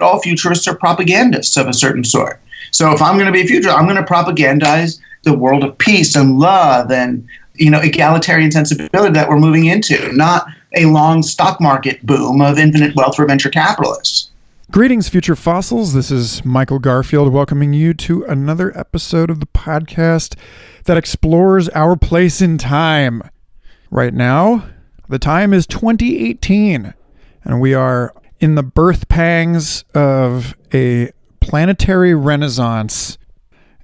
all futurists are propagandists of a certain sort. So if I'm going to be a futurist, I'm going to propagandize the world of peace and love and, egalitarian sensibility that we're moving into, not a long stock market boom of infinite wealth for venture capitalists. Greetings, future fossils. This is Michael Garfield welcoming you to another episode of the podcast that explores our place in time. Right now, the time is 2018, and we are in the birth pangs of a planetary renaissance,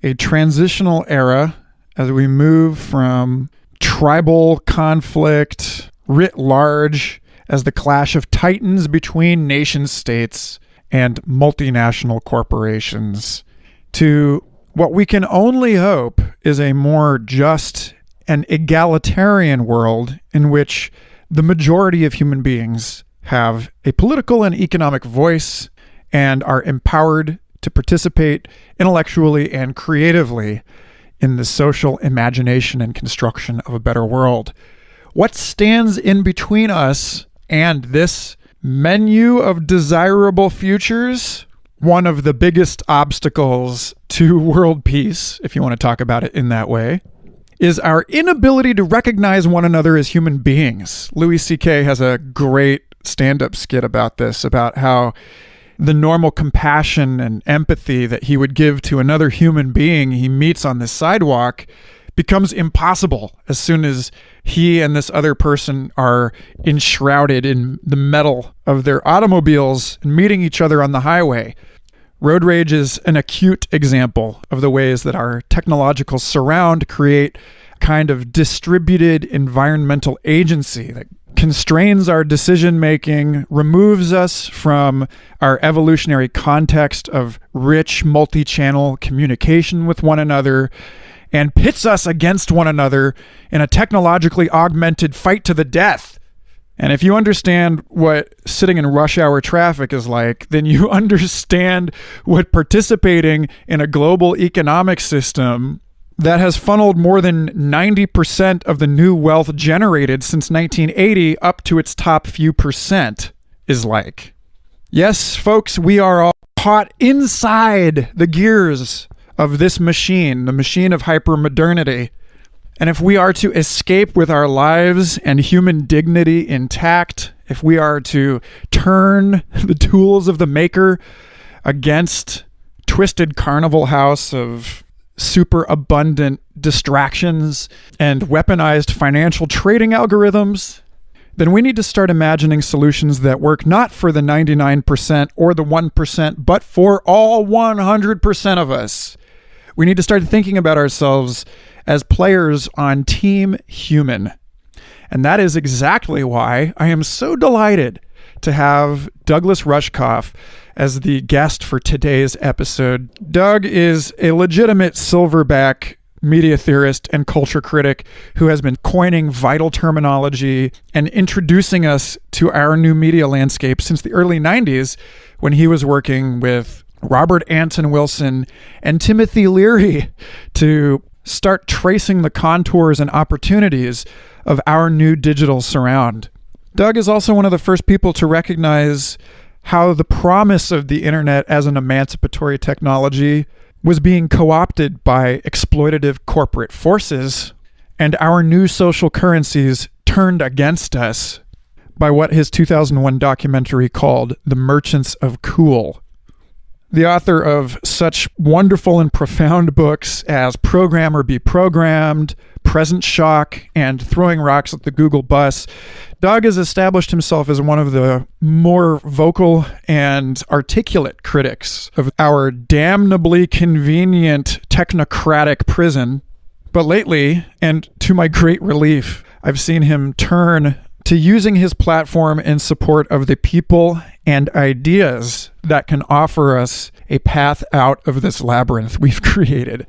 a transitional era as we move from tribal conflict writ large as the clash of titans between nation states and multinational corporations to what we can only hope is a more just and egalitarian world in which the majority of human beings have a political and economic voice and are empowered to participate intellectually and creatively in the social imagination and construction of a better world. What stands in between us and this menu of desirable futures? One of the biggest obstacles to world peace, if you want to talk about it in that way, is our inability to recognize one another as human beings. Louis C.K. has a great stand-up skit about this, about how the normal compassion and empathy that he would give to another human being he meets on the sidewalk becomes impossible as soon as he and this other person are enshrouded in the metal of their automobiles and meeting each other on the highway. Road rage is an acute example of the ways that our technological surround create a kind of distributed environmental agency that constrains our decision-making, removes us from our evolutionary context of rich multi-channel communication with one another, and pits us against one another in a technologically augmented fight to the death. And if you understand what sitting in rush hour traffic is like, then you understand what participating in a global economic system that has funneled more than 90% of the new wealth generated since 1980 up to its top few percent is like. Yes, folks, we are all caught inside the gears of this machine, the machine of hypermodernity. And if we are to escape with our lives and human dignity intact, if we are to turn the tools of the maker against twisted carnival house of superabundant distractions and weaponized financial trading algorithms, then we need to start imagining solutions that work not for the 99% or the 1%, but for all 100% of us. We need to start thinking about ourselves as players on Team Human. And that is exactly why I am so delighted to have Douglas Rushkoff as the guest for today's episode. Doug is a legitimate silverback media theorist and culture critic who has been coining vital terminology and introducing us to our new media landscape since the early 90s when he was working with Robert Anton Wilson and Timothy Leary to start tracing the contours and opportunities of our new digital surround. Doug is also one of the first people to recognize how the promise of the internet as an emancipatory technology was being co-opted by exploitative corporate forces, and our new social currencies turned against us by what his 2001 documentary called The Merchants of Cool. The author of such wonderful and profound books as Program or Be Programmed, Present Shock, and Throwing Rocks at the Google Bus, Doug has established himself as one of the more vocal and articulate critics of our damnably convenient technocratic prison. But lately, and to my great relief, I've seen him turn to using his platform in support of the people and ideas that can offer us a path out of this labyrinth we've created.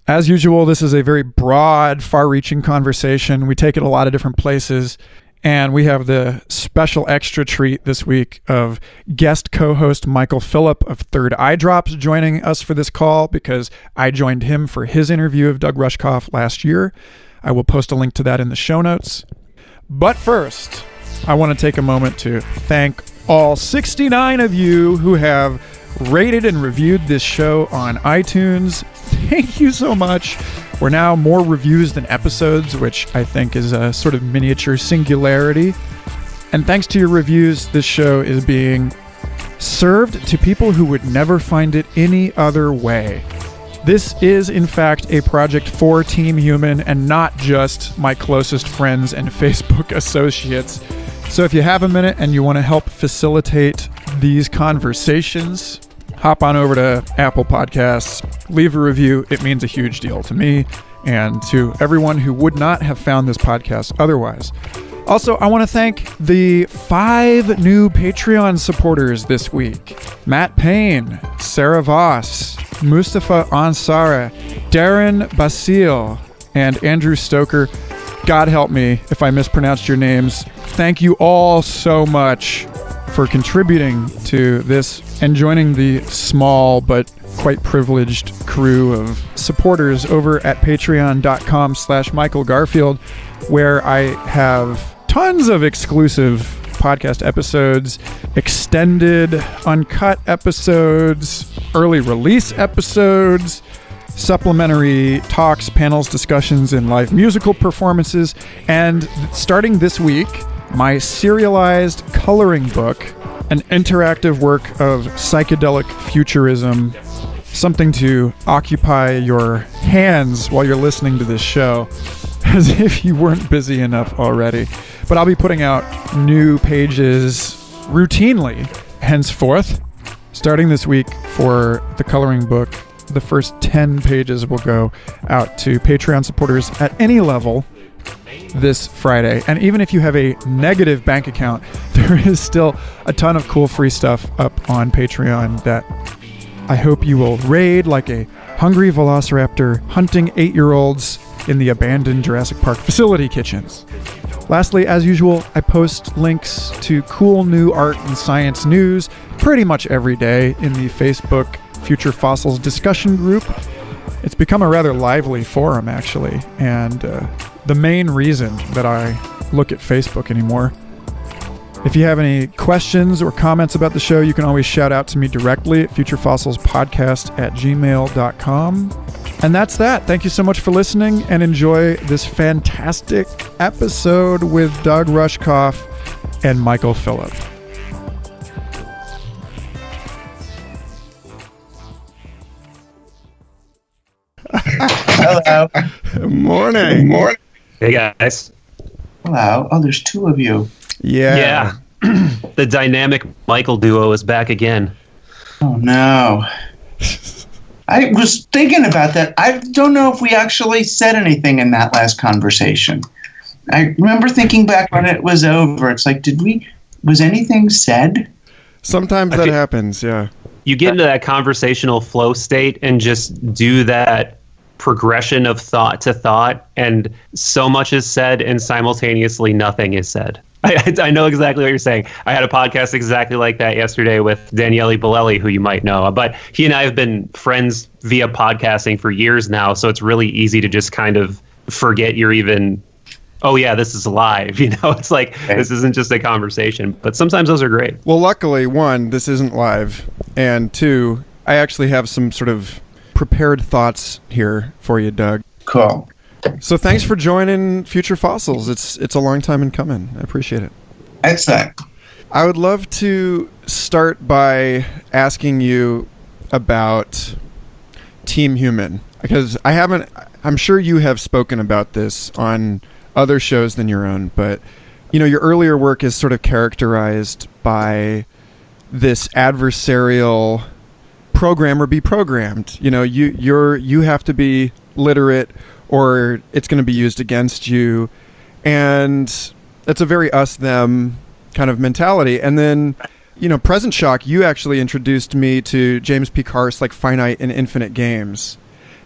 As usual, this is a very broad, far-reaching conversation. We take it a lot of different places, and we have the special extra treat this week of guest co-host Michael Phillip of Third Eye Drops joining us for this call because I joined him for his interview of Doug Rushkoff last year. I will post a link to that in the show notes. But first, I want to take a moment to thank all 69 of you who have rated and reviewed this show on iTunes. Thank you so much. We're now more reviews than episodes, which I think is a sort of miniature singularity. And thanks to your reviews, this show is being served to people who would never find it any other way. This is, in fact, a project for Team Human and not just my closest friends and Facebook associates. So if you have a minute and you want to help facilitate these conversations, hop on over to Apple Podcasts, leave a review. It means a huge deal to me and to everyone who would not have found this podcast otherwise. Also, I want to thank the 5 new Patreon supporters this week. Matt Payne, Sarah Voss, Mustafa Ansara, Darren Basile, and Andrew Stoker. God help me if I mispronounced your names. Thank you all so much for contributing to this and joining the small but quite privileged crew of supporters over at patreon.com/Michael Garfield, where I have tons of exclusive podcast episodes, extended, uncut episodes, early release episodes, supplementary talks, panels, discussions, and live musical performances. And starting this week, my serialized coloring book, an interactive work of psychedelic futurism, something to occupy your hands while you're listening to this show, as if you weren't busy enough already. But I'll be putting out new pages routinely henceforth. Starting this week for the coloring book, the first 10 pages will go out to Patreon supporters at any level this Friday. And even if you have a negative bank account, there is still a ton of cool free stuff up on Patreon that I hope you will raid like a hungry velociraptor hunting 8-year-olds in the abandoned Jurassic Park facility kitchens. Lastly, as usual, I post links to cool new art and science news pretty much every day in the Facebook Future Fossils discussion group. It's become a rather lively forum, actually, and the main reason that I look at Facebook anymore. If you have any questions or comments about the show, you can always shout out to me directly at futurefossilspodcast@gmail.com. And that's that. Thank you so much for listening, and enjoy this fantastic episode with Doug Rushkoff and Michael Phillip. Hello. Morning. Morning. Hey, guys. Hello. Oh, there's 2 of you. Yeah. The dynamic Michael duo is back again. Oh, no. I was thinking about that. I don't know if we actually said anything in that last conversation. I remember thinking back when it was over. It's like, was anything said? Sometimes that happens, yeah. You get into that conversational flow state and just do that progression of thought to thought, and so much is said and simultaneously nothing is said. I know exactly what you're saying. I had a podcast exactly like that yesterday with Daniele Bolelli, who you might know, but he and I have been friends via podcasting for years now, so it's really easy to just kind of forget you're even, oh yeah, this is live, it's like, This isn't just a conversation, but sometimes those are great. Well, luckily, 1, this isn't live, and 2, I actually have some sort of prepared thoughts here for you, Doug. Cool. So thanks for joining Future Fossils. It's a long time in coming. I appreciate it. Excellent. I would love to start by asking you about Team Human, because I'm sure you have spoken about this on other shows than your own, but your earlier work is sort of characterized by this adversarial program or be programmed. You have to be literate or it's going to be used against you. And that's a very us-them kind of mentality. And then, Present Shock, you actually introduced me to James P. Carr's like finite and infinite games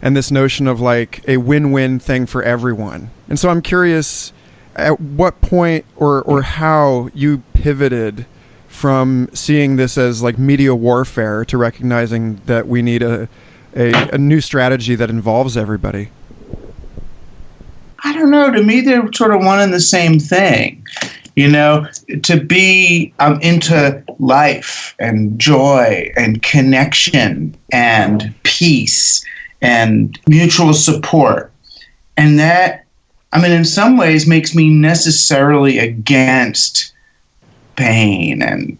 and this notion of like a win-win thing for everyone. And so I'm curious at what point or how you pivoted from seeing this as like media warfare to recognizing that we need a new strategy that involves everybody. I don't know. To me, they're sort of one and the same thing. to be into life and joy and connection and peace and mutual support. And that, in some ways makes me necessarily against pain and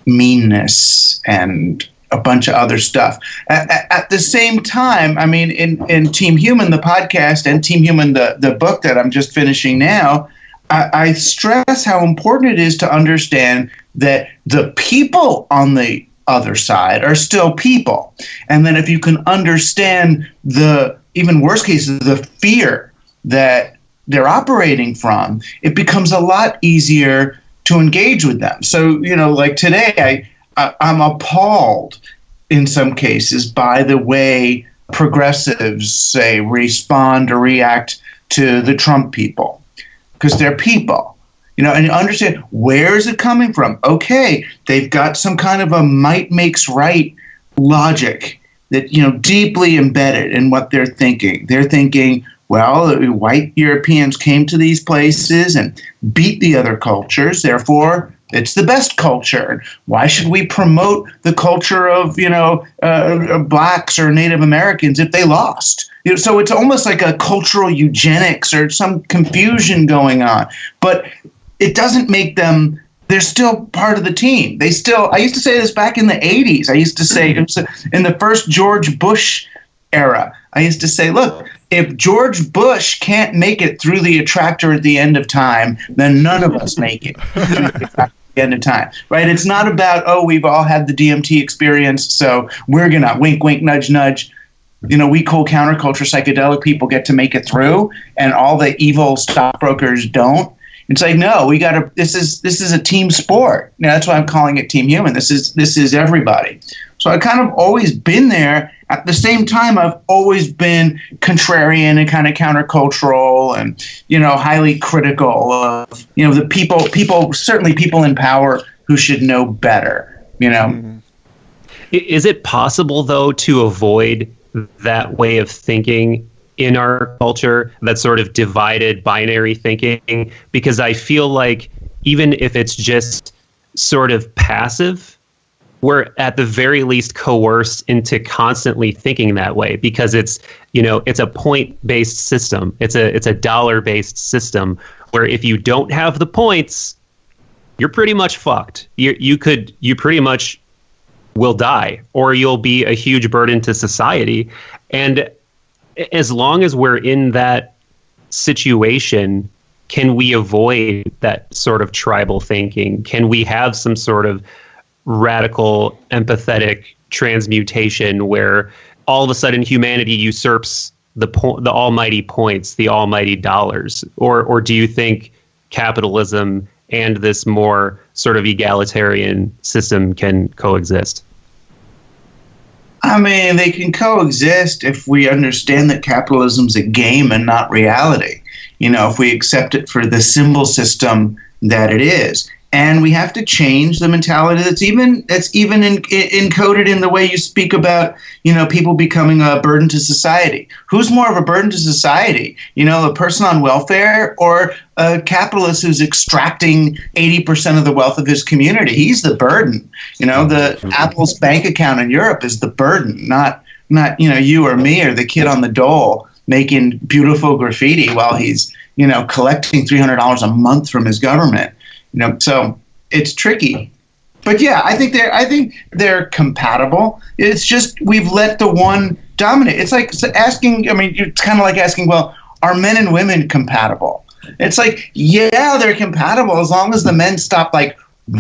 meanness and a bunch of other stuff. At the same time, in Team Human, the podcast, and Team Human, the book that I'm just finishing now, I stress how important it is to understand that the people on the other side are still people. And then if you can understand the even worst cases, the fear that they're operating from, it becomes a lot easier to engage with them. So, like today, I'm appalled in some cases by the way progressives, say, respond or react to the Trump people, because they're people, and you understand, where is it coming from? Okay, they've got some kind of a might makes right logic that, deeply embedded in what they're thinking. They're thinking, well, white Europeans came to these places and beat the other cultures, therefore it's the best culture. Why should we promote the culture of, blacks or Native Americans if they lost? So it's almost like a cultural eugenics or some confusion going on. But it doesn't make them, they're still part of the team. I used to say this back in the 80s. I used to say, in the first George Bush era, I used to say, look, if George Bush can't make it through the attractor at the end of time, then none of us make it through the attractor at the end of time, right? It's not about, we've all had the DMT experience, so we're going to wink, wink, nudge, nudge. We cool counterculture psychedelic people get to make it through, and all the evil stockbrokers don't. It's like, no, we got to. This is a team sport. That's why I'm calling it Team Human. This is everybody. So I've kind of always been there. At the same time, I've always been contrarian and kind of countercultural and, highly critical of, the people, certainly people in power who should know better, Mm-hmm. Is it possible, though, to avoid that way of thinking in our culture, that sort of divided binary thinking? Because I feel like even if it's just sort of passive, we're at the very least coerced into constantly thinking that way, because it's a point-based system. It's a dollar-based system where if you don't have the points, you're pretty much fucked. You pretty much will die, or you'll be a huge burden to society. And as long as we're in that situation, can we avoid that sort of tribal thinking? Can we have some sort of radical, empathetic transmutation where all of a sudden humanity usurps the almighty points, the almighty dollars? Or do you think capitalism and this more sort of egalitarian system can coexist? They can coexist if we understand that capitalism's a game and not reality. If we accept it for the symbol system that it is. And we have to change the mentality that's even encoded in the way you speak about, people becoming a burden to society. Who's more of a burden to society? A person on welfare or a capitalist who's extracting 80% of the wealth of his community? He's the burden. The Apple's bank account in Europe is the burden, not you or me or the kid on the dole making beautiful graffiti while he's, collecting $300 a month from his government. So it's tricky, but yeah, I think they're compatible. It's just we've let the one dominate. It's like asking. It's kind of like asking, well, are men and women compatible? It's like, yeah, they're compatible as long as the men stop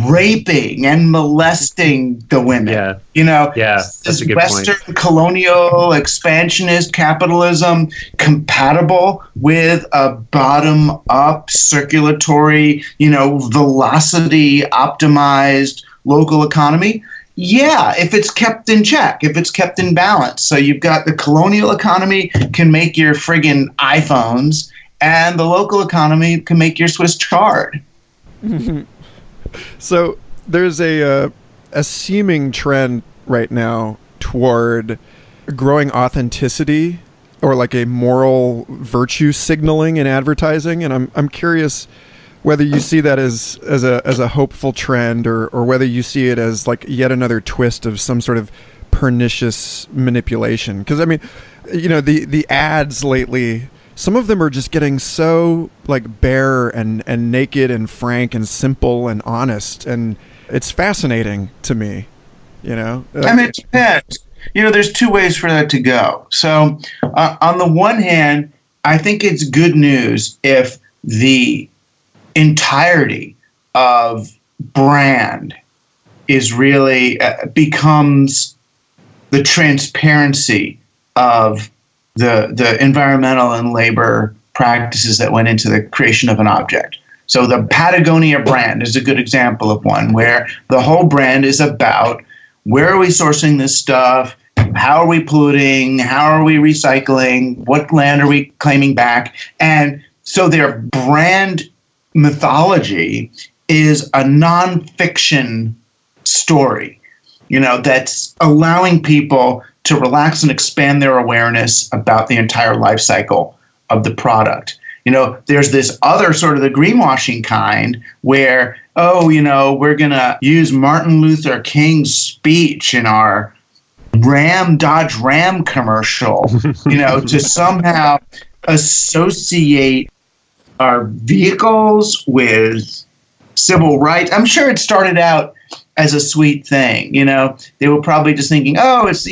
raping and molesting the women. Yeah, that's a good Western point. colonial expansionist capitalism compatible with a bottom-up circulatory, velocity optimized local economy? Yeah, if it's kept in check, if it's kept in balance. So you've got the colonial economy can make your friggin' iPhones, and the local economy can make your Swiss chard. So there's a seeming trend right now toward growing authenticity or like a moral virtue signaling in advertising, and I'm curious whether you see that as a hopeful trend or whether you see it as like yet another twist of some sort of pernicious manipulation. Because I mean, the ads lately, some of them are just getting so like bare and naked and frank and simple and honest, and it's fascinating to me. I mean, it depends. There's two ways for that to go. So on the one hand, I think it's good news if the entirety of brand is really becomes the transparency of the environmental and labor practices that went into the creation of an object. So the Patagonia brand is a good example of one where the whole brand is about where are we sourcing this stuff, how are we polluting, how are we recycling, what land are we claiming back, and so their brand mythology is a nonfiction story, that's allowing people to relax and expand their awareness about the entire life cycle of the product. There's this other sort of the greenwashing kind where, we're going to use Martin Luther King's speech in our Dodge Ram commercial, to somehow associate our vehicles with civil rights. I'm sure it started out as a sweet thing. They were probably just thinking, oh, it's,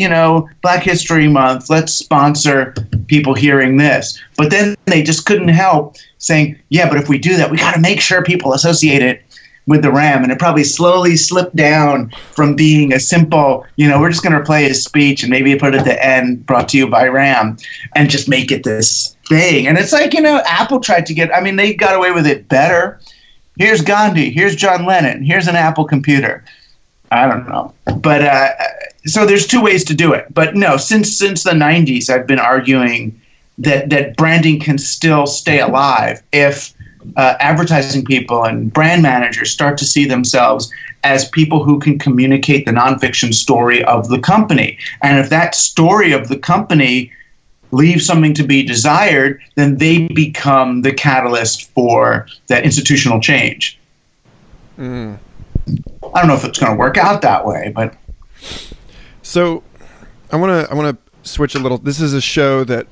Black History Month. Let's sponsor people hearing this. But then they just couldn't help saying, yeah, but if we do that, we got to make sure people associate it with the Ram. And it probably slowly slipped down from being a simple, we're just going to play his speech and maybe put it at the end, brought to you by Ram, and just make it this thing. And it's like, Apple tried to they got away with it better. Here's Gandhi, here's John Lennon, here's an Apple computer. I don't know. But so there's two ways to do it. But no, since the 90s, I've been arguing that branding can still stay alive if advertising people and brand managers start to see themselves as people who can communicate the nonfiction story of the company. And if that story of the company leaves something to be desired, then they become the catalyst for that institutional change. I don't know if it's going to work out that way, but so I want to switch a little. This is a show that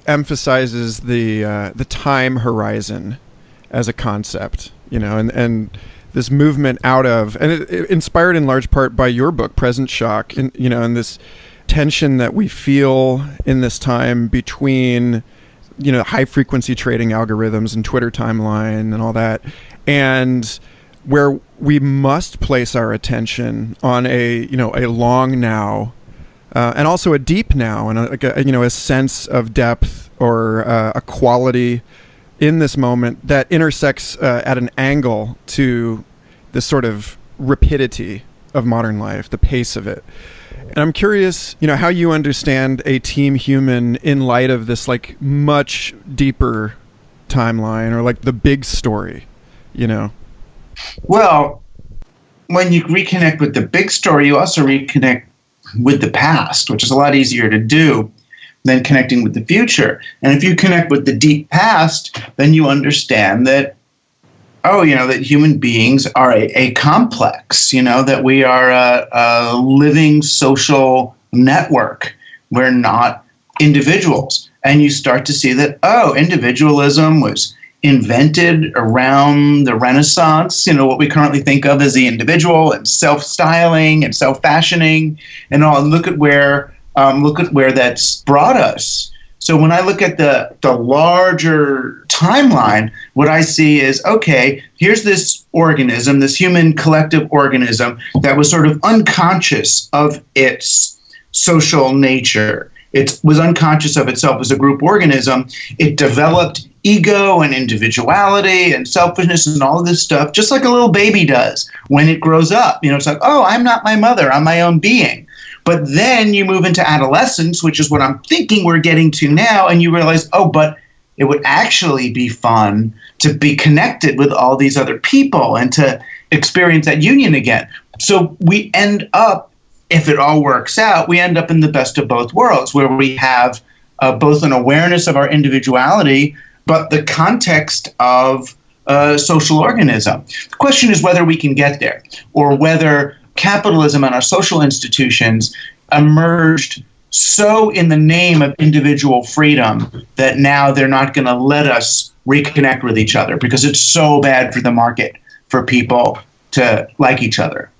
emphasizes the time horizon as a concept, and this movement out of, and it inspired in large part by your book, Present Shock, and and this tension that we feel in this time between high frequency trading algorithms and Twitter timeline and all that, and where we must place our attention on a long now and also a deep now, and a sense of depth or a quality in this moment that intersects at an angle to this sort of rapidity of modern life, the pace of it. And I'm curious, how you understand a team human in light of this like much deeper timeline or like the big story, Well, when you reconnect with the big story, you also reconnect with the past, which is a lot easier to do than connecting with the future. And if you connect with the deep past, then you understand that, that human beings are a complex, that we are a living social network. We're not individuals. And you start to see that, individualism was invented around the Renaissance, what we currently think of as the individual, and self-styling and self-fashioning and all. Look at where that's brought us. So when I look at the larger timeline, what I see is, okay, here's this organism, this human collective organism that was sort of unconscious of its social nature. It was unconscious of itself as a group organism. It developed ego and individuality and selfishness and all of this stuff, just like a little baby does when it grows up. It's like, oh, I'm not my mother, I'm my own being. But then you move into adolescence, which is what I'm thinking we're getting to now, and you realize, but it would actually be fun to be connected with all these other people and to experience that union again. So we end up, if it all works out, we end up in the best of both worlds, where we have both an awareness of our individuality, but the context of social organism. The question is whether we can get there, or whether capitalism and our social institutions emerged so in the name of individual freedom that now they're not going to let us reconnect with each other because it's so bad for the market for people to like each other.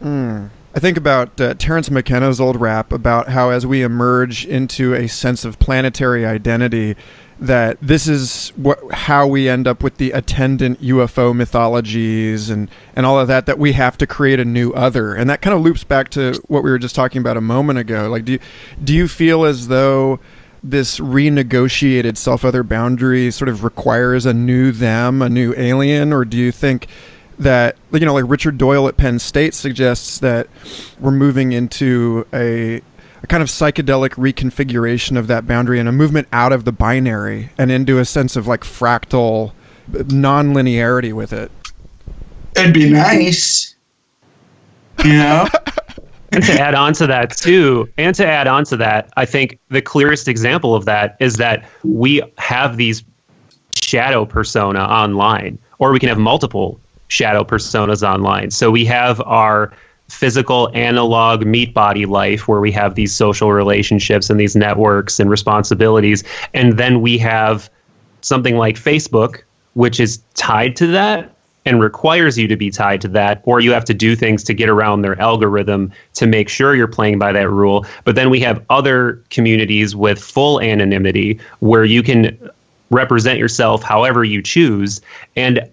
I think about Terence McKenna's old rap about how as we emerge into a sense of planetary identity, that this is how we end up with the attendant UFO mythologies and all of that we have to create a new other. And that kind of loops back to what we were just talking about a moment ago. Like, do you feel as though this renegotiated self-other boundary sort of requires a new them, a new alien? Or do you think that, like Richard Doyle at Penn State suggests that we're moving into a kind of psychedelic reconfiguration of that boundary and a movement out of the binary and into a sense of like fractal non-linearity with it? It'd be nice, And to add on to that, I think the clearest example of that is that we have these shadow persona online, or we can have multiple shadow personas online. So we have our physical analog meat body life where we have these social relationships and these networks and responsibilities. And then we have something like Facebook, which is tied to that and requires you to be tied to that, or you have to do things to get around their algorithm to make sure you're playing by that rule. But then we have other communities with full anonymity where you can represent yourself however you choose. And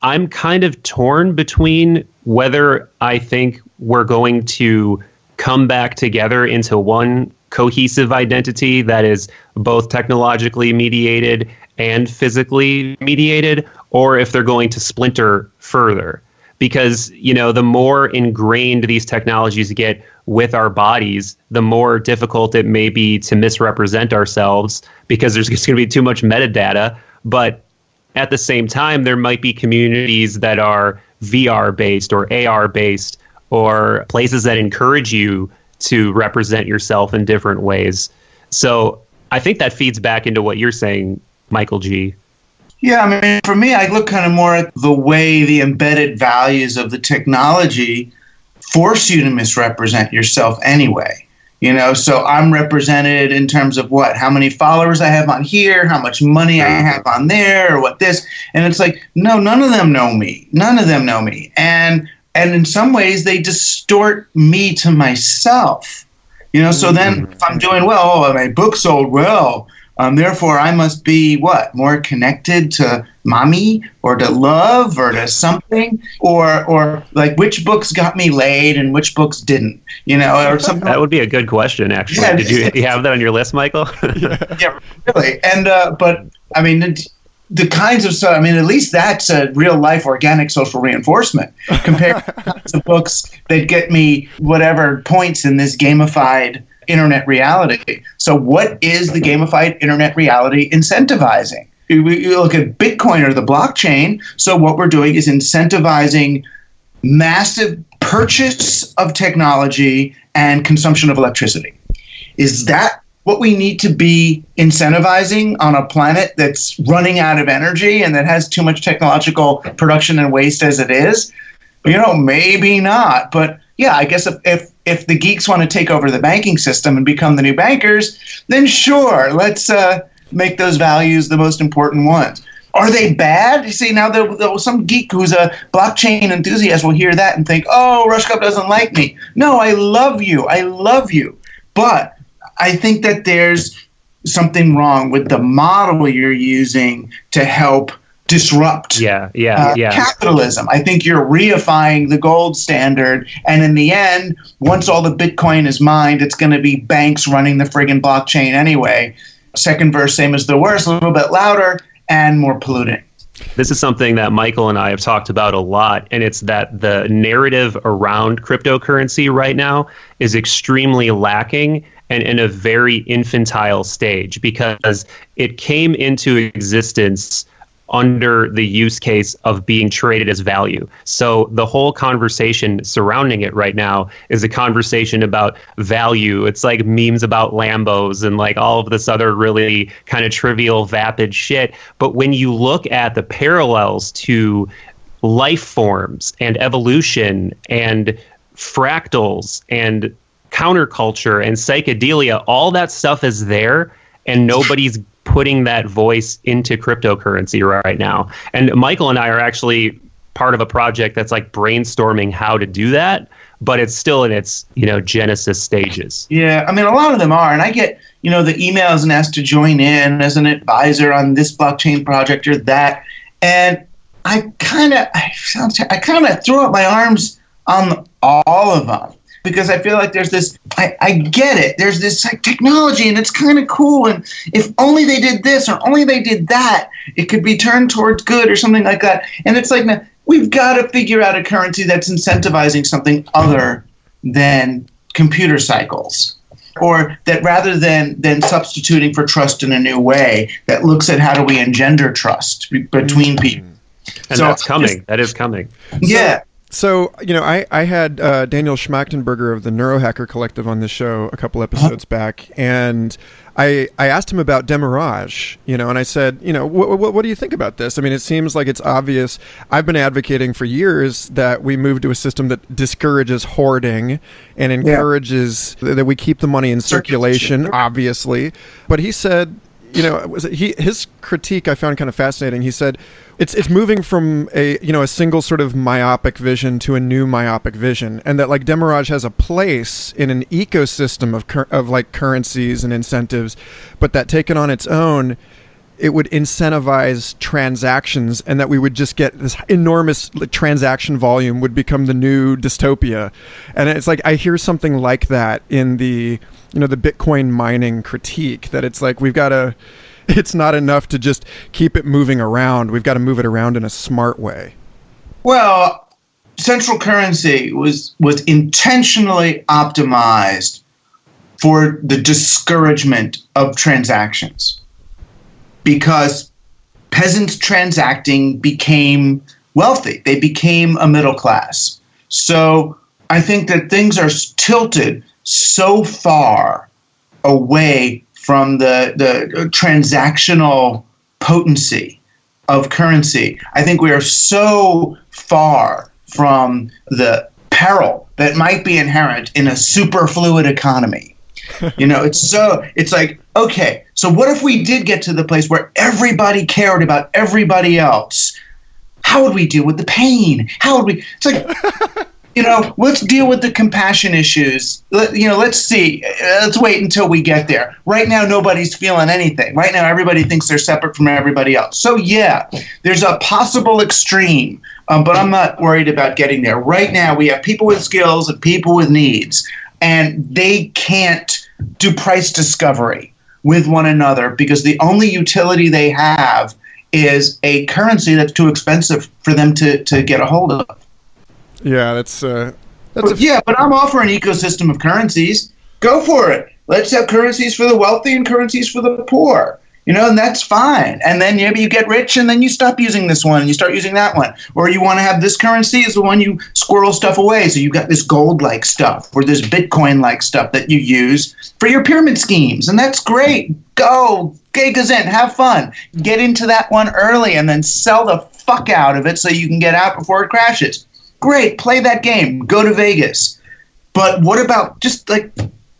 I'm kind of torn between whether I think we're going to come back together into one cohesive identity that is both technologically mediated and physically mediated, or if they're going to splinter further. Because, the more ingrained these technologies get with our bodies, the more difficult it may be to misrepresent ourselves because there's just going to be too much metadata. But at the same time, there might be communities that are VR-based or AR-based, or places that encourage you to represent yourself in different ways. So I think that feeds back into what you're saying, Michael G. Yeah, I mean, for me, I look kind of more at the way the embedded values of the technology force you to misrepresent yourself anyway. So I'm represented in terms of what, how many followers I have on here, how much money I have on there, or what this. And it's like, no, none of them know me. None of them know me. And in some ways, they distort me to myself. So then if I'm doing well, my book sold well, therefore I must be what, more connected to mommy or to love or to something, or like which books got me laid and which books didn't, or something. That would be a good question, actually. Yeah. Did you have that on your list, Michael? Yeah, really. And but I mean, the kinds of stuff, I mean, at least that's a real life organic social reinforcement compared to the kinds of books that get me whatever points in this gamified internet reality. So what is the gamified internet reality incentivizing? You look at Bitcoin or the blockchain. So what we're doing is incentivizing massive purchase of technology and consumption of electricity. Is that what we need to be incentivizing on a planet that's running out of energy and that has too much technological production and waste as it is? Maybe not. But yeah, I guess if the geeks want to take over the banking system and become the new bankers, then sure, let's make those values the most important ones. Are they bad? You see, now some geek who's a blockchain enthusiast will hear that and think, oh, Rushkoff doesn't like me. No, I love you. I love you. But I think that there's something wrong with the model you're using to help disrupt capitalism. I think you're reifying the gold standard, and in the end, once all the Bitcoin is mined, it's going to be banks running the friggin' blockchain anyway. Second verse, same as the worst, a little bit louder and more polluting. This is something that Michael and I have talked about a lot, and it's that the narrative around cryptocurrency right now is extremely lacking and in a very infantile stage, because it came into existence under the use case of being traded as value. So the whole conversation surrounding it right now is a conversation about value. It's like memes about Lambos and like all of this other really kind of trivial, vapid shit. But when you look at the parallels to life forms and evolution and fractals and counterculture and psychedelia, all that stuff is there, and nobody's putting that voice into cryptocurrency right now. And Michael and I are actually part of a project that's like brainstorming how to do that, but it's still in its, genesis stages. Yeah, I mean, a lot of them are, and I get, the emails and asked to join in as an advisor on this blockchain project or that, and I kind of throw up my arms on all of them, because I feel like there's this, I get it. There's this like technology and it's kind of cool. And if only they did this or only they did that, it could be turned towards good or something like that. And it's like, man, we've got to figure out a currency that's incentivizing something other than computer cycles, or that rather than substituting for trust in a new way, that looks at how do we engender trust between people. And so that's coming. That is coming. Yeah. So, I had Daniel Schmachtenberger of the Neurohacker Collective on this show a couple episodes back, and I asked him about Demirage, and I said, what do you think about this? I mean, it seems like it's obvious. I've been advocating for years that we move to a system that discourages hoarding and encourages that we keep the money in circulation, obviously. But he said, his critique I found kind of fascinating. He said it's moving from a single sort of myopic vision to a new myopic vision, and that like Demirage has a place in an ecosystem of like currencies and incentives, but that taken on its own, it would incentivize transactions, and that we would just get this enormous transaction volume would become the new dystopia. And it's like I hear something like that in the the Bitcoin mining critique, that it's like it's not enough to just keep it moving around. We've got to move it around in a smart way. Well, central currency was intentionally optimized for the discouragement of transactions, because peasants transacting became wealthy. They became a middle class. So I think that things are tilted so far away from the transactional potency of currency. I think we are so far from the peril that might be inherent in a superfluid economy. It's like, okay, so what if we did get to the place where everybody cared about everybody else? How would we deal with the pain? It's like, let's deal with the compassion issues. Let's see. Let's wait until we get there. Right now, nobody's feeling anything. Right now, everybody thinks they're separate from everybody else. So yeah, there's a possible extreme, but I'm not worried about getting there. Right now, we have people with skills and people with needs, and they can't do price discovery with one another because the only utility they have is a currency that's too expensive for them to get a hold of. Yeah, but I'm offering an ecosystem of currencies. Go for it. Let's have currencies for the wealthy and currencies for the poor. And that's fine. And then maybe you get rich and then you stop using this one and you start using that one. Or you want to have this currency is the one you squirrel stuff away. So you've got this gold-like stuff or this Bitcoin-like stuff that you use for your pyramid schemes. And that's great. Go. Gazin, have fun. Get into that one early and then sell the fuck out of it so you can get out before it crashes. Great. Play that game. Go to Vegas. But what about just like,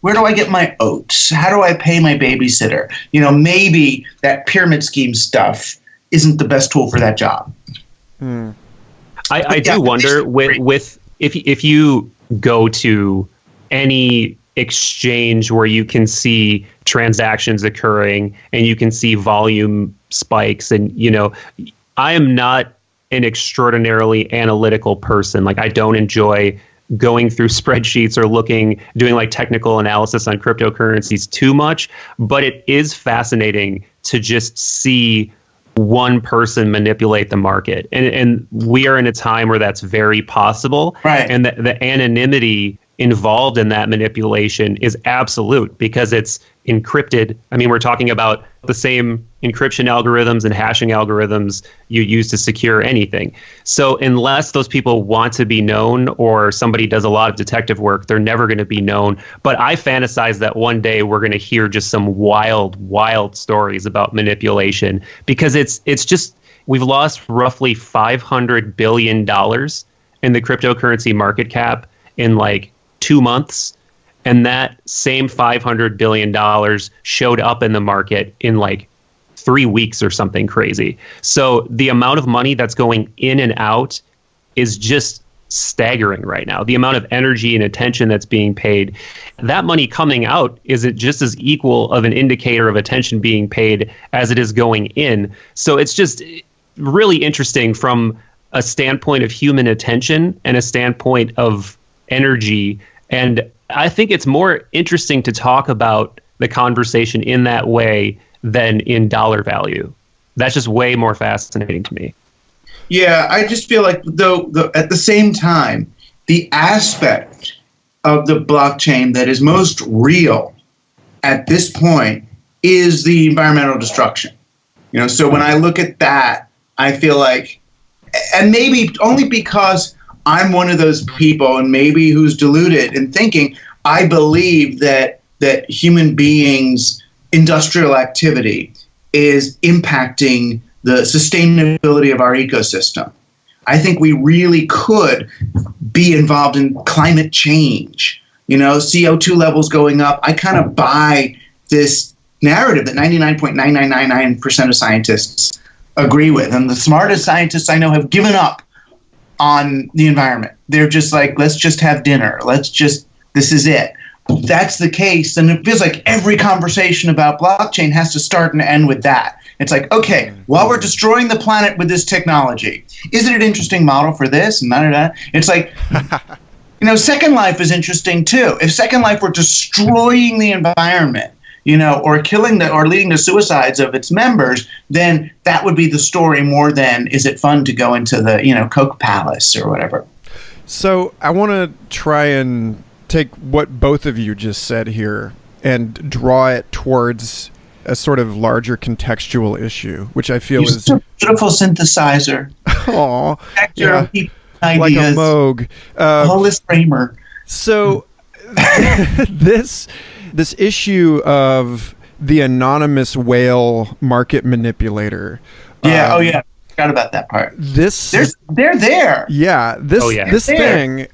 where do I get my oats? How do I pay my babysitter? Maybe that pyramid scheme stuff isn't the best tool for that job. I do wonder with if you go to any exchange where you can see transactions occurring and you can see volume spikes, and I am not an extraordinarily analytical person. Like, I don't enjoy going through spreadsheets or doing like technical analysis on cryptocurrencies too much, but it is fascinating to just see one person manipulate the market. And we are in a time where that's very possible. Right. And the anonymity involved in that manipulation is absolute because it's encrypted. I mean, we're talking about the same encryption algorithms and hashing algorithms you use to secure anything. So unless those people want to be known or somebody does a lot of detective work, they're never going to be known. But I fantasize that one day we're going to hear just some wild stories about manipulation because it's just, we've lost roughly $500 billion in the cryptocurrency market cap in like 2 months. And that same $500 billion showed up in the market in like 3 weeks or something crazy. So the amount of money that's going in and out is just staggering right now. The amount of energy and attention that's being paid, that money coming out isn't just as equal of an indicator of attention being paid as it is going in. So it's just really interesting from a standpoint of human attention and a standpoint of energy. And I think it's more interesting to talk about the conversation in that way than in dollar value. That's just way more fascinating to me. Yeah, I just feel like though at the same time, the aspect of the blockchain that is most real at this point is the environmental destruction. So when I look at that, I feel like, and maybe only because I'm one of those people, and maybe who's deluded in thinking, I believe that human beings' industrial activity is impacting the sustainability of our ecosystem. I think we really could be involved in climate change. CO2 levels going up. I kind of buy this narrative that 99.9999% of scientists agree with. And the smartest scientists I know have given up on the environment. They're just like, let's just have dinner. This is it. If that's the case, then it feels like every conversation about blockchain has to start and end with that. It's like, okay, while we're destroying the planet with this technology, isn't it an interesting model for this? And da-da-da. It's like, Second Life is interesting too. If Second Life were destroying the environment, or killing or leading to suicides of its members, then that would be the story more than is it fun to go into the, Coke Palace or whatever. So I want to try and take what both of you just said here and draw it towards a sort of larger contextual issue, which I feel is a beautiful synthesizer. Oh, yeah. Ideas. Like a Moog. Hollis Kramer. So this issue of the anonymous whale market manipulator. Yeah. Oh, forgot about that part. They're there. Yeah. This thing.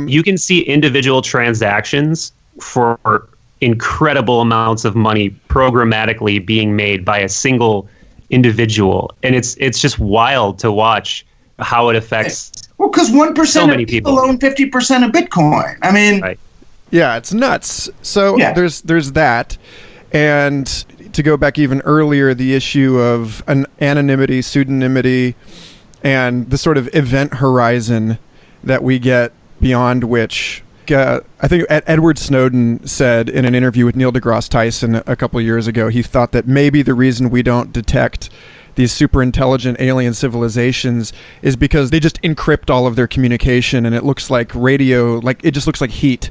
You can see individual transactions for incredible amounts of money programmatically being made by a single individual, and it's just wild to watch how it affects. Well, because 1% so many of people own 50% of Bitcoin. I mean, right. Yeah, it's nuts. So there's that. And to go back even earlier, the issue of an anonymity, pseudonymity, and the sort of event horizon that we get beyond which, I think Edward Snowden said in an interview with Neil deGrasse Tyson a couple of years ago, he thought that maybe the reason we don't detect these super intelligent alien civilizations is because they just encrypt all of their communication and it looks like radio, like it just looks like heat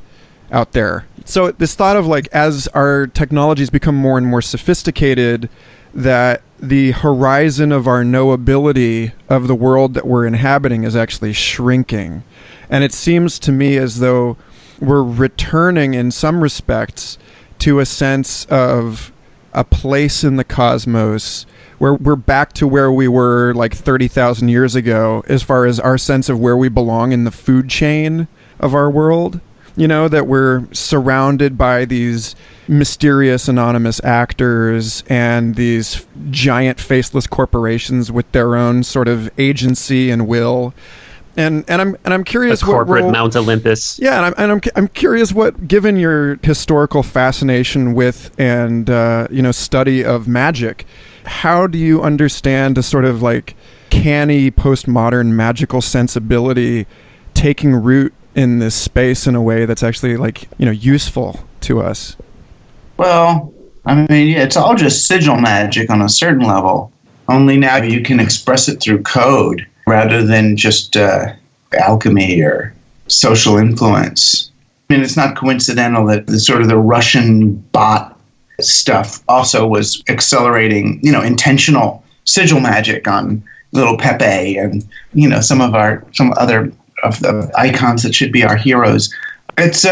out there. So this thought of like, as our technologies become more and more sophisticated, that the horizon of our knowability of the world that we're inhabiting is actually shrinking. And it seems to me as though we're returning in some respects to a sense of a place in the cosmos where we're back to where we were like 30,000 years ago as far as our sense of where we belong in the food chain of our world. That we're surrounded by these mysterious anonymous actors and these giant faceless corporations with their own sort of agency and will. And I'm curious what corporate Mount Olympus. Yeah, and I'm curious what, given your historical fascination with and study of magic, how do you understand a sort of like canny postmodern magical sensibility taking root in this space in a way that's actually like, useful to us? Well, I mean, it's all just sigil magic on a certain level. Only now you can express it through code rather than just alchemy or social influence. I mean, it's not coincidental that the sort of the Russian bot stuff also was accelerating, intentional sigil magic on little Pepe and, some other of the icons that should be our heroes. It's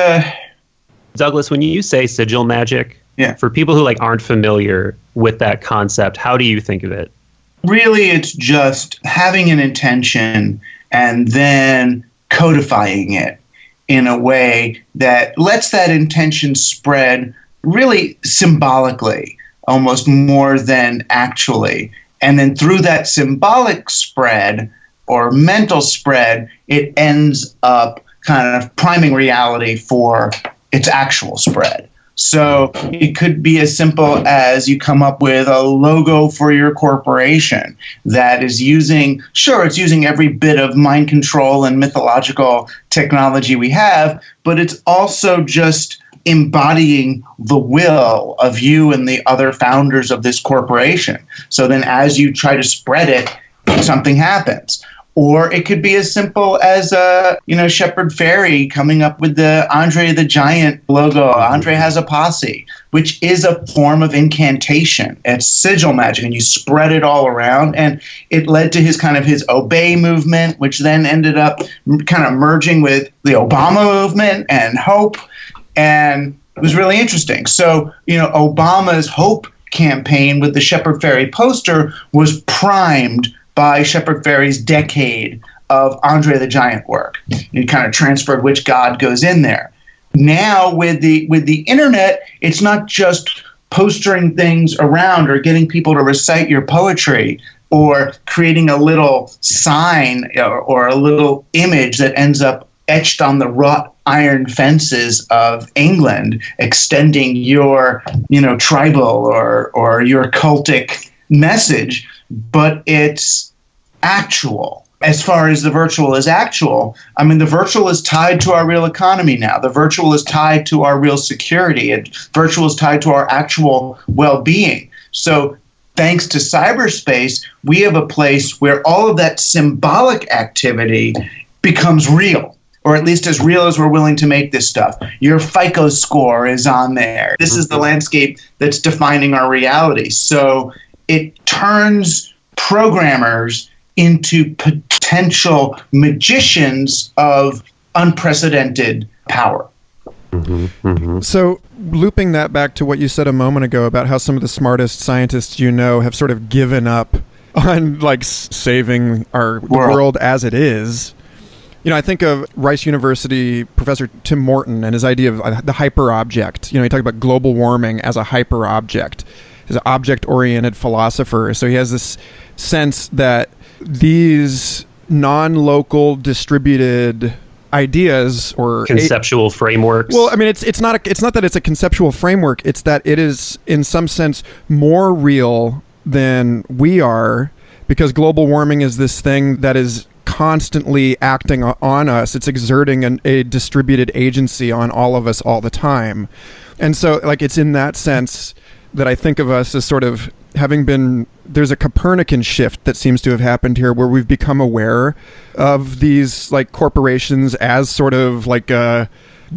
Douglas, when you say sigil magic, for people who aren't familiar with that concept, how do you think of it? Really, it's just having an intention and then codifying it in a way that lets that intention spread really symbolically, almost more than actually. And then through that symbolic spread or mental spread, it ends up kind of priming reality for its actual spread. So it could be as simple as you come up with a logo for your corporation that is it's using every bit of mind control and mythological technology we have, but it's also just embodying the will of you and the other founders of this corporation. So then as you try to spread it, something happens. Or it could be as simple as Shepard Fairey coming up with the Andre the Giant logo. Andre has a posse, which is a form of incantation. It's sigil magic, and you spread it all around. And it led to his Obey movement, which then ended up kind of merging with the Obama movement and Hope. And it was really interesting. So, Obama's Hope campaign with the Shepard Fairey poster was primed by Shepard Fairey's decade of Andre the Giant work. It kind of transferred which god goes in there. Now with the internet, it's not just postering things around or getting people to recite your poetry or creating a little sign or a little image that ends up etched on the wrought iron fences of England, extending your tribal or your cultic message, but it's actual. As far as the virtual is actual, the virtual is tied to our real economy now. The virtual is tied to our real security. Virtual is tied to our actual well-being. So thanks to cyberspace, we have a place where all of that symbolic activity becomes real, or at least as real as we're willing to make this stuff. Your FICO score is on there. This is the landscape that's defining our reality. So it turns programmers into potential magicians of unprecedented power. So looping that back to what you said a moment ago about how some of the smartest scientists have sort of given up on saving our world as it is. I think of Rice University Professor Tim Morton and his idea of the hyper-object. He talked about global warming as a hyper-object. He's an object-oriented philosopher. So he has this sense that these non-local distributed ideas or conceptual frameworks. Well, it's not that it's a conceptual framework. It's that it is in some sense more real than we are, because global warming is this thing that is constantly acting on us. It's exerting a distributed agency on all of us all the time. And so it's in that sense that I think of us as sort of there's a Copernican shift that seems to have happened here, where we've become aware of these corporations as sort of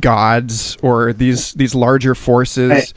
gods or these larger forces.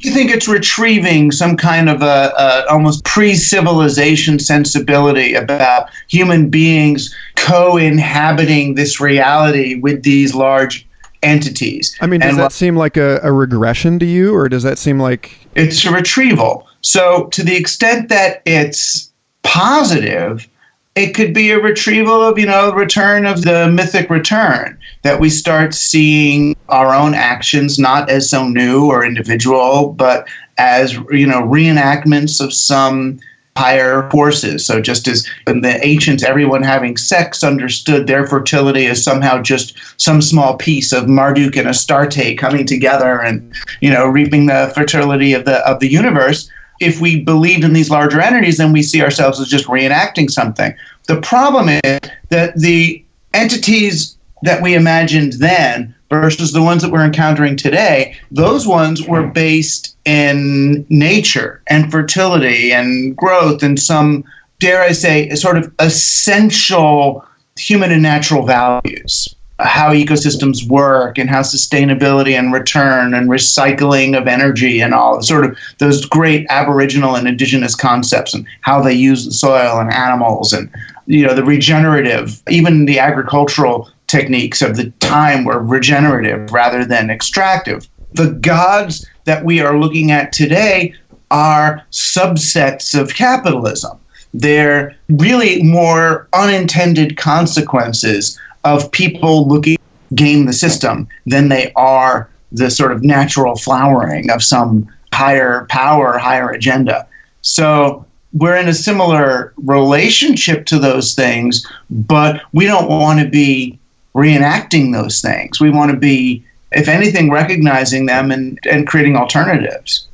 Do you think it's retrieving some kind of a almost pre-civilization sensibility about human beings co-inhabiting this reality with these large entities? Does that seem like a regression to you, or does that seem like... It's a retrieval. So to the extent that it's positive, it could be a retrieval of, return of the mythic return, that we start seeing our own actions not as so new or individual, but as, reenactments of some higher forces. So just as in the ancients, everyone having sex understood their fertility as somehow just some small piece of Marduk and Astarte coming together and, reaping the fertility of the universe. If we believed in these larger entities, then we see ourselves as just reenacting something. The problem is that the entities that we imagined then versus the ones that we're encountering today, those ones were based in nature and fertility and growth and some, dare I say, sort of essential human and natural values. how ecosystems work and how sustainability and return and recycling of energy and all sort of those great Aboriginal and indigenous concepts and how they use the soil and animals and, the regenerative, even the agricultural techniques of the time were regenerative rather than extractive. The gods that we are looking at today are subsets of capitalism. They're really more unintended consequences of people looking to game the system than they are the sort of natural flowering of some higher power, higher agenda. So we're in a similar relationship to those things, but we don't want to be reenacting those things. We want to be, if anything, recognizing them and creating alternatives.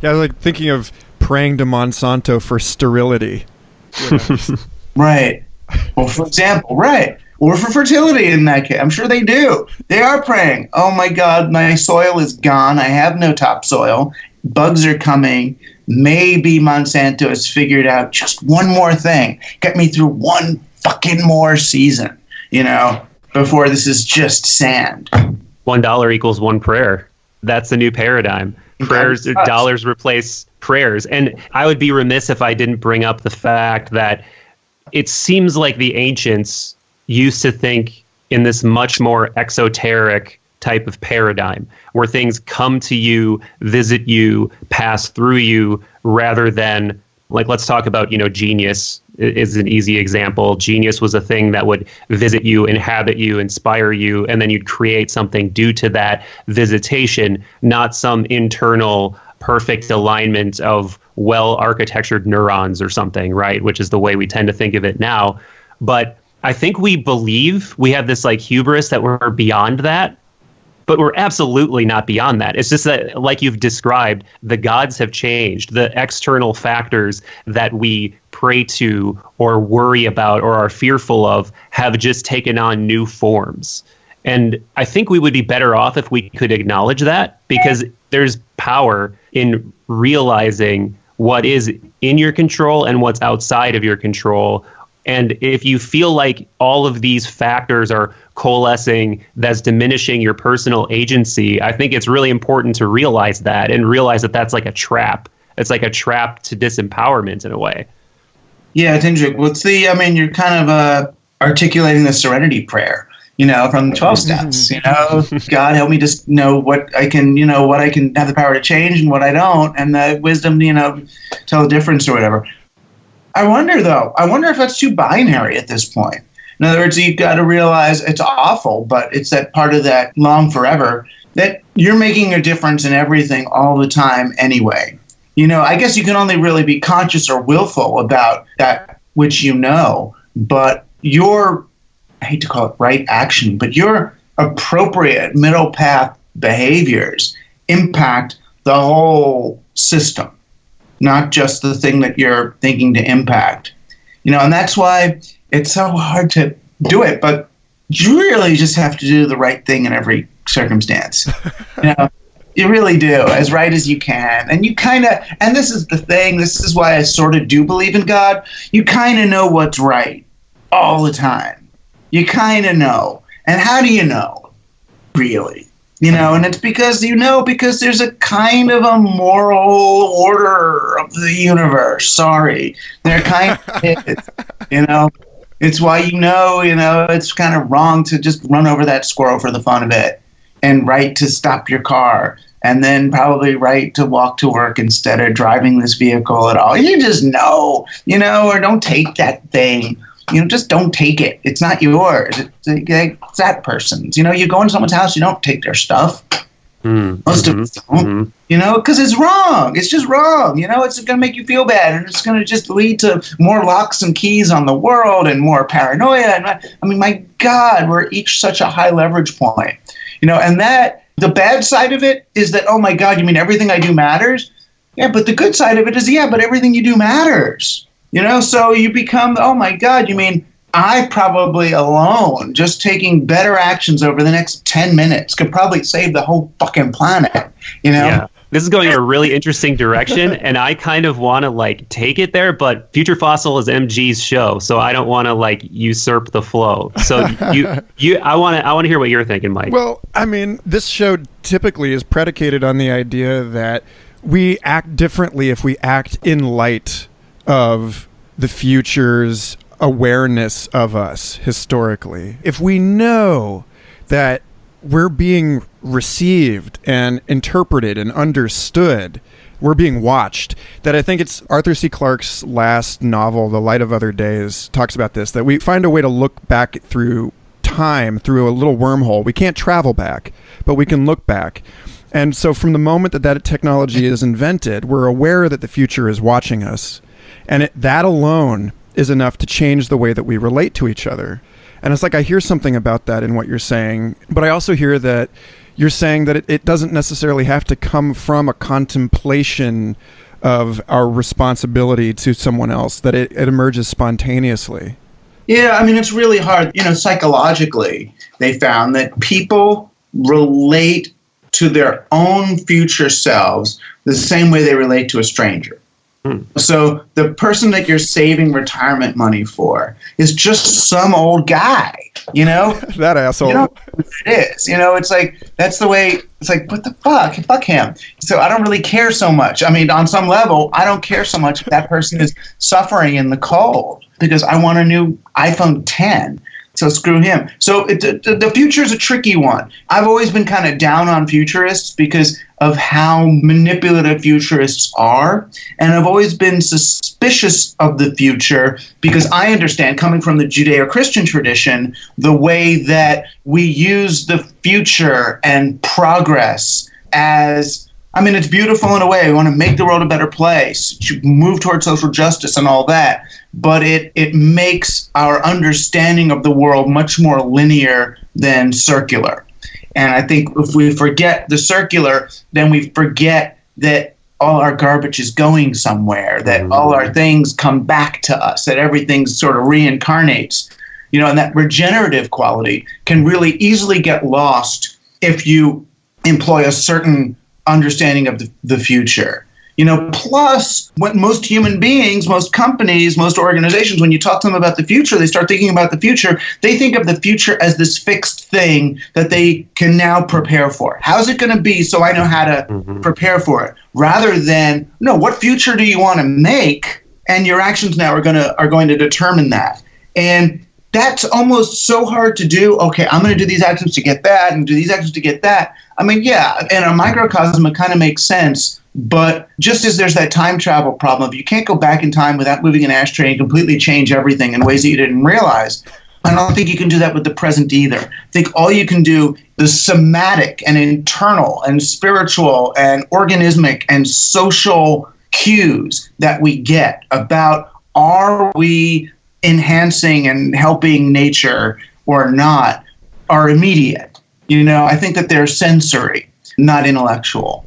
Yeah, I was like thinking of praying to Monsanto for sterility. Right. Well, for example, right. Or for fertility in that case. I'm sure they do. They are praying, oh my God, my soil is gone. I have no topsoil. Bugs are coming. Maybe Monsanto has figured out just one more thing. Get me through one fucking more season, before this is just sand. $1 equals one prayer. That's the new paradigm. Dollars replace prayers. And I would be remiss if I didn't bring up the fact that it seems like the ancients used to think in this much more exoteric type of paradigm where things come to you, visit you, pass through you, rather than, like, let's talk about, genius is an easy example. Genius was a thing that would visit you, inhabit you, inspire you, and then you'd create something due to that visitation, not some internal perfect alignment of well-architectured neurons or something, right? Which is the way we tend to think of it now. But I think we believe we have this hubris that we're beyond that, but we're absolutely not beyond that. It's just that, like you've described, the gods have changed. The external factors that we pray to or worry about or are fearful of have just taken on new forms. And I think we would be better off if we could acknowledge that, because there's power in realizing what is in your control and what's outside of your control. And if you feel like all of these factors are coalescing, that's diminishing your personal agency, I think it's really important to realize that and realize that that's like a trap. It's like a trap to disempowerment in a way. Yeah, it's interesting. You're kind of articulating the serenity prayer, from the 12 steps, God help me just know what I can, what I can have the power to change and what I don't, and the wisdom, tell the difference or whatever. I wonder if that's too binary at this point. In other words, you've got to realize it's awful, but it's that part of that long forever that you're making a difference in everything all the time anyway. I guess you can only really be conscious or willful about that which but your, I hate to call it right action, but your appropriate middle path behaviors impact the whole system, not just the thing that you're thinking to impact. And that's why it's so hard to do it, but you really just have to do the right thing in every circumstance. You really do, as right as you can. And you kind of, and this is the thing, this is why I sort of do believe in God, you kind of know what's right all the time. You kind of know. And how do you know, really? And it's because because there's a kind of a moral order of the universe. Sorry. There kind of is, It's why it's kind of wrong to just run over that squirrel for the fun of it, and right to stop your car, and then probably right to walk to work instead of driving this vehicle at all. You just know, or don't take that thing. Just don't take it. It's not yours. It's that person's. You go into someone's house, you don't take their stuff. Most of us don't. Because it's wrong. It's just wrong. It's going to make you feel bad, and it's going to just lead to more locks and keys on the world and more paranoia. And my God, we're each such a high leverage point. And that the bad side of it is that, oh my God, you mean everything I do matters? Yeah, but the good side of it is, but everything you do matters. So you become, oh my God, you mean I probably alone, just taking better actions over the next 10 minutes could probably save the whole fucking planet, Yeah. this is going in a really interesting direction, and I kind of want to like take it there, but Future Fossil is MG's show, so I don't want to like usurp the flow. So I want to hear what you're thinking, Mike. Well, I mean, this show typically is predicated on the idea that we act differently if we act in light of the future's awareness of us historically. If we know that we're being received and interpreted and understood, we're being watched, that I think it's Arthur C. Clarke's last novel, The Light of Other Days, talks about this, that we find a way to look back through time, through a little wormhole. We can't travel back, but we can look back. And so from the moment that that technology is invented, we're aware that the future is watching us. And that alone is enough to change the way that we relate to each other. And it's like I hear something about that in what you're saying, but I also hear that you're saying that it doesn't necessarily have to come from a contemplation of our responsibility to someone else, that it emerges spontaneously. Yeah, I mean, it's really hard. Psychologically, they found that people relate to their own future selves the same way they relate to a stranger. So the person that you're saving retirement money for is just some old guy, That asshole. You know what it is. It's like, that's the way, it's like, what the fuck? Fuck him. So I don't really care so much. I mean, on some level, I don't care so much if that person is suffering in the cold because I want a new iPhone 10. So screw him. So the future is a tricky one. I've always been kind of down on futurists because of how manipulative futurists are. And I've always been suspicious of the future because I understand, coming from the Judeo-Christian tradition, the way that we use the future and progress as, I mean, it's beautiful in a way. We want to make the world a better place, to move towards social justice and all that. But it makes our understanding of the world much more linear than circular. And I think if we forget the circular, then we forget that all our garbage is going somewhere, that all our things come back to us, that everything sort of reincarnates. And that regenerative quality can really easily get lost if you employ a certain understanding of the future. Plus, what most human beings, most companies, most organizations, when you talk to them about the future, they start thinking about the future. They think of the future as this fixed thing that they can now prepare for. How's it going to be so I know how to prepare for it? Rather than, no, what future do you want to make? And your actions now are going to determine that. And that's almost so hard to do. Okay, I'm going to do these actions to get that and do these actions to get that. I mean, yeah, in a microcosm, it kind of makes sense. But just as there's that time travel problem, if you can't go back in time without moving an ashtray and completely change everything in ways that you didn't realize, I don't think you can do that with the present either. I think all you can do, the somatic and internal and spiritual and organismic and social cues that we get about, are we enhancing and helping nature or not, are immediate. I think that they're sensory, not intellectual.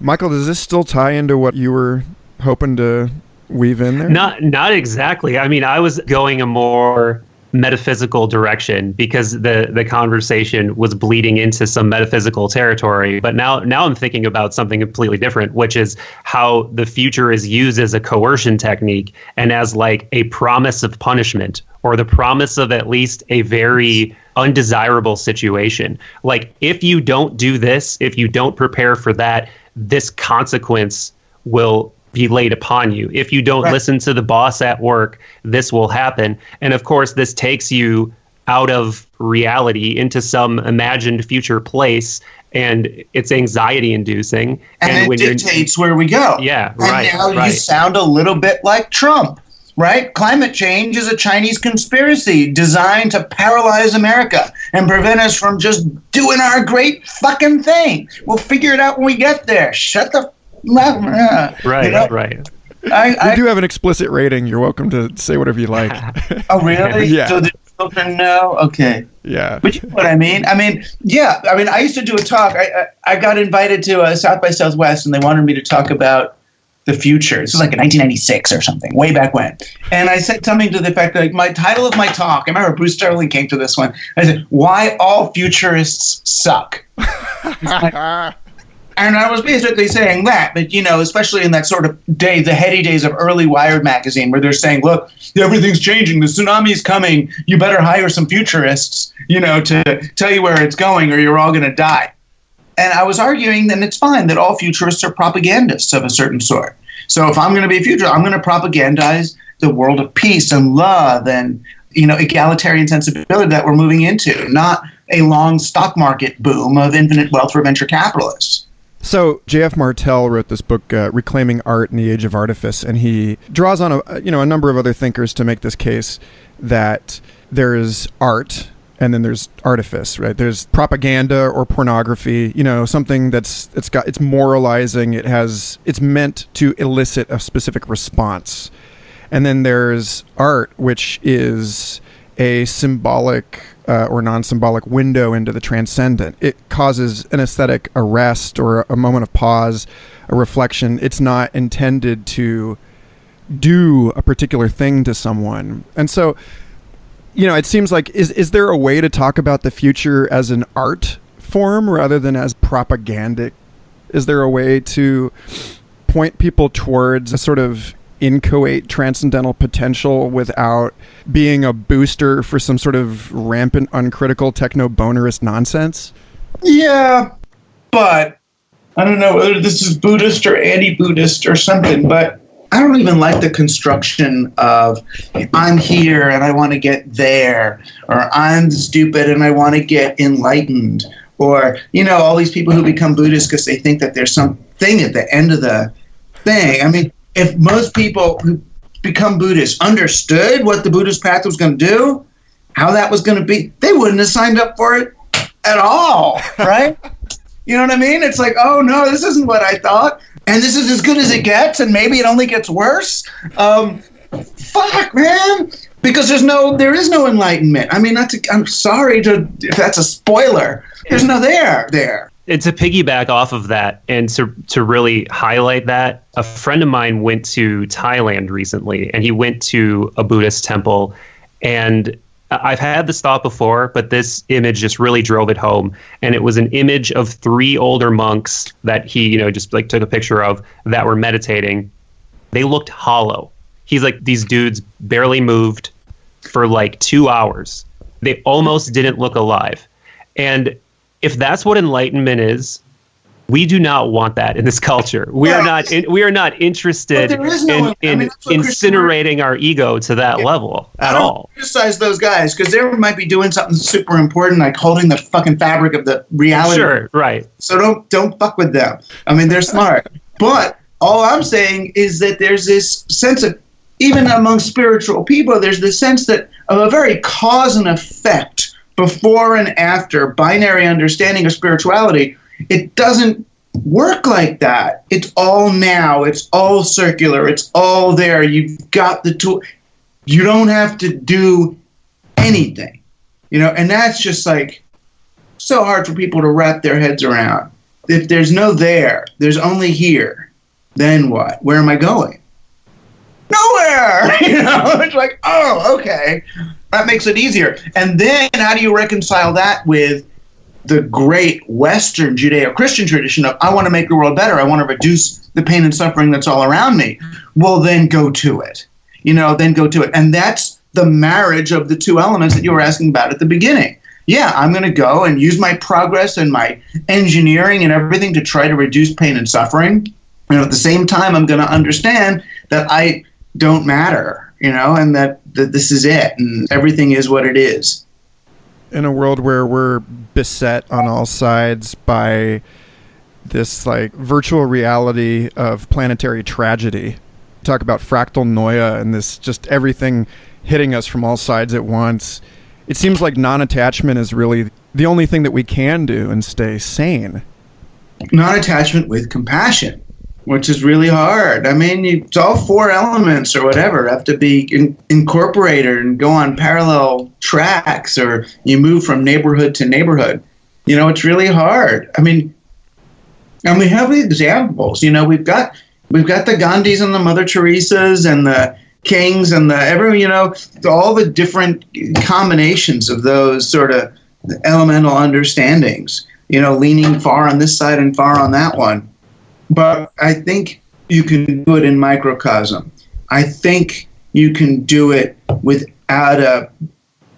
Michael, does this still tie into what you were hoping to weave in there? Not exactly. I mean, I was going a more metaphysical direction because the conversation was bleeding into some metaphysical territory. But now I'm thinking about something completely different, which is how the future is used as a coercion technique and as like a promise of punishment, or the promise of at least a very undesirable situation. Like, if you don't do this, if you don't prepare for that, this consequence will be laid upon you. If you don't listen to the boss at work, this will happen. And of course, this takes you out of reality into some imagined future place, and it's anxiety inducing. And it dictates where we go. Yeah, and now you sound a little bit like Trump. Right? Climate change is a Chinese conspiracy designed to paralyze America and prevent us from just doing our great fucking thing. We'll figure it out when we get there. Shut the... Right, right. We do have an explicit rating. You're welcome to say whatever you like. Oh, really? Yeah. So the children know? Okay. Yeah. But you know what I mean? Yeah. I used to do a talk. I got invited to South by Southwest, and they wanted me to talk about the future. This was like in 1996 or something, way back when. And I said something to the effect that, like, my title of my talk, I remember Bruce Sterling came to this one. I said, "Why all futurists suck." And I was basically saying that, but, especially in that sort of day, the heady days of early Wired magazine, where they're saying, look, everything's changing, the tsunami's coming, you better hire some futurists, to tell you where it's going or you're all going to die. And I was arguing that it's fine that all futurists are propagandists of a certain sort. So if I'm going to be a futurist, I'm going to propagandize the world of peace and love and, egalitarian sensibility that we're moving into, not a long stock market boom of infinite wealth for venture capitalists. So J.F. Martel wrote this book, Reclaiming Art in the Age of Artifice, and he draws on a number of other thinkers to make this case that there is art and then there's artifice, right? There's propaganda or pornography, something it's moralizing, it's meant to elicit a specific response. And then there's art, which is a symbolic or non-symbolic window into the transcendent. It causes an aesthetic arrest or a moment of pause, a reflection. It's not intended to do a particular thing to someone. And so, it seems like, is there a way to talk about the future as an art form rather than as propagandic? Is there a way to point people towards a sort of inchoate transcendental potential without being a booster for some sort of rampant uncritical techno-bonerist nonsense? Yeah, but I don't know whether this is Buddhist or anti-Buddhist or something, but I don't even like the construction of I'm here and I want to get there, or I'm stupid and I want to get enlightened, or, all these people who become Buddhists because they think that there's something at the end of the thing. I mean, if most people who become Buddhists understood what the Buddhist path was going to do, how that was going to be, they wouldn't have signed up for it at all, right? You know what I mean? It's like, oh no, this isn't what I thought, and this is as good as it gets, and maybe it only gets worse. Fuck, man, because there is no enlightenment. I mean, I'm sorry if that's a spoiler. There's no there. And to piggyback off of that and to really highlight that, a friend of mine went to Thailand recently, and he went to a Buddhist temple. And I've had this thought before, but this image just really drove it home. And it was an image of 3 older monks that he, just like took a picture of that were meditating. They looked hollow. He's like, these dudes barely moved for like 2 hours. They almost didn't look alive. And if that's what enlightenment is, we do not want that in this culture. We are not interested in incinerating our ego to that level at all. Criticize those guys because they might be doing something super important, like holding the fucking fabric of the reality. Sure, right. So don't fuck with them. I mean, they're smart. But all I'm saying is that there's this sense of, even among spiritual people, there's this sense that of a very cause and effect, before and after binary understanding of spirituality. It doesn't work like that. It's all now. It's all circular. It's all there. You've got the tool. You don't have to do anything, and that's just like so hard for people to wrap their heads around. If there's no there's only here, then what? Where am I going? Nowhere. It's like, oh, okay. That makes it easier. And then how do you reconcile that with the great Western Judeo-Christian tradition of, I want to make the world better. I want to reduce the pain and suffering that's all around me. Well, then go to it. Then go to it. And that's the marriage of the two elements that you were asking about at the beginning. Yeah, I'm going to go and use my progress and my engineering and everything to try to reduce pain and suffering. And at the same time, I'm going to understand that I don't matter, and that this is it, and everything is what it is. In a world where we're beset on all sides by this like virtual reality of planetary tragedy, talk about fractal noia and this just everything hitting us from all sides at once, it seems like non-attachment is really the only thing that we can do and stay sane. Non-attachment with compassion, which is really hard. I mean, it's all 4 elements or whatever have to be incorporated and go on parallel tracks, or you move from neighborhood to neighborhood. It's really hard. I mean, and we have the examples. We've got the Gandhis and the Mother Teresas and the Kings and all the different combinations of those sort of elemental understandings. leaning far on this side and far on that one. But I think you can do it in microcosm. I think you can do it without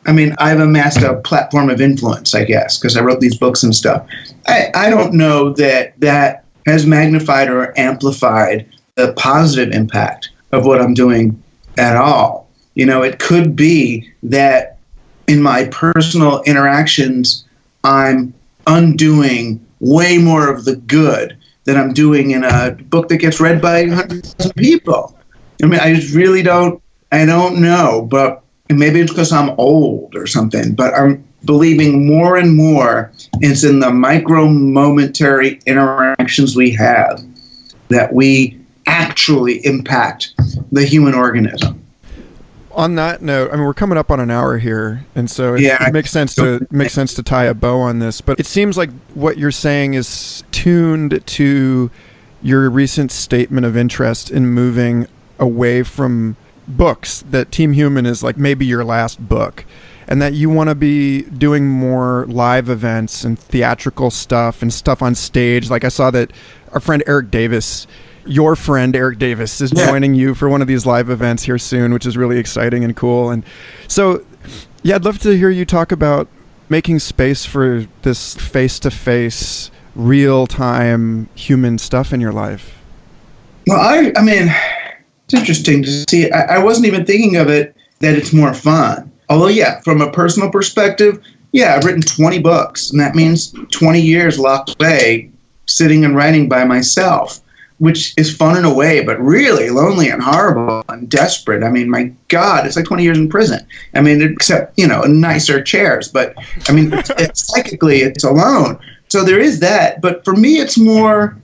I've amassed a platform of influence, I guess, because I wrote these books and stuff. I don't know that has magnified or amplified the positive impact of what I'm doing at all. It could be that in my personal interactions, I'm undoing way more of the good than I'm doing in a book that gets read by hundreds of people. I just really don't know, but maybe it's because I'm old or something, but I'm believing more and more it's in the micro momentary interactions we have that we actually impact the human organism. On that note, we're coming up on an hour here, and so it makes sense to tie a bow on this. But it seems like what you're saying is tuned to your recent statement of interest in moving away from books, that Team Human is like maybe your last book, and that you want to be doing more live events and theatrical stuff and stuff on stage. Like I saw that our friend Eric Davis, your friend Eric Davis, is joining you for one of these live events here soon, which is really exciting and cool. And so, I'd love to hear you talk about making space for this face-to-face, real-time human stuff in your life. Well, it's interesting to see. I wasn't even thinking of it that it's more fun. Although, from a personal perspective, I've written 20 books, and that means 20 years locked away, sitting and writing by myself, which is fun in a way, but really lonely and horrible and desperate. My God, it's like 20 years in prison. Except, nicer chairs, but it's psychically, it's alone. So there is that. But for me, it's more,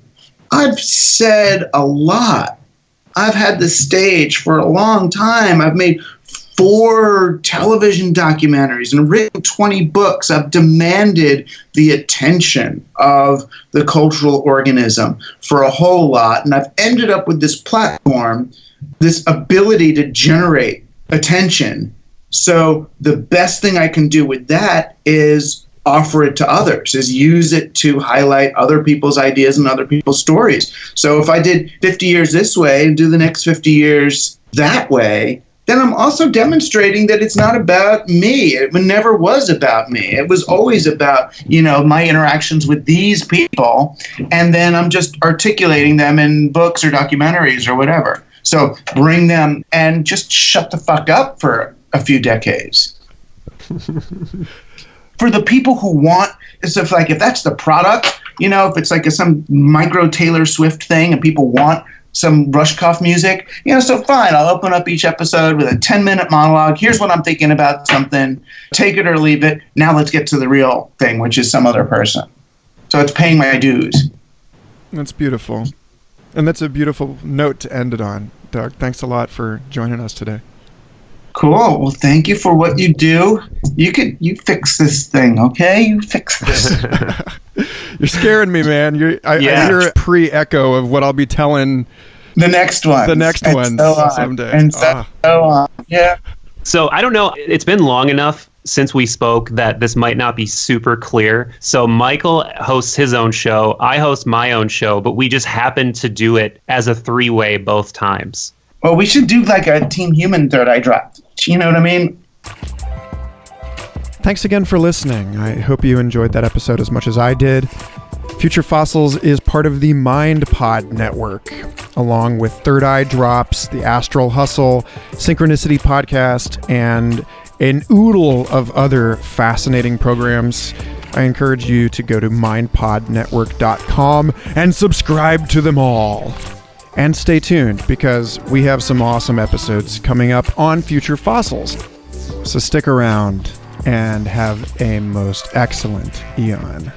I've said a lot. I've had the stage for a long time. I've made 4 television documentaries and written 20 books. I've demanded the attention of the cultural organism for a whole lot. And I've ended up with this platform, this ability to generate attention. So the best thing I can do with that is offer it to others, is use it to highlight other people's ideas and other people's stories. So if I did 50 years this way and do the next 50 years that way, then I'm also demonstrating that it's not about me. It never was about me. It was always about, my interactions with these people, and then I'm just articulating them in books or documentaries or whatever. So bring them and just shut the fuck up for a few decades. For the people who want, if that's the product, if it's like some micro Taylor Swift thing and people want some Rushkoff music, so fine, I'll open up each episode with a 10-minute monologue. Here's what I'm thinking about something. Take it or leave it. Now let's get to the real thing, which is some other person. So it's paying my dues. That's beautiful. And that's a beautiful note to end it on. Doug, thanks a lot for joining us today. Cool. Well, thank you for what you do. You fix this thing, okay? You fix this. You're scaring me, man. I hear a pre-echo of what I'll be telling the next one. Someday. And so on. Yeah. So I don't know. It's been long enough since we spoke that this might not be super clear. So Michael hosts his own show. I host my own show, but we just happen to do it as a 3-way both times. Well, we should do like a Team Human Third Eye Drop. You know what I mean? Thanks again for listening. I hope you enjoyed that episode as much as I did. Future Fossils is part of the Mind Pod Network, along with Third Eye Drops, the Astral Hustle, Synchronicity Podcast, and an oodle of other fascinating programs. I encourage you to go to mindpodnetwork.com and subscribe to them all. And stay tuned, because we have some awesome episodes coming up on Future Fossils. So stick around and have a most excellent eon.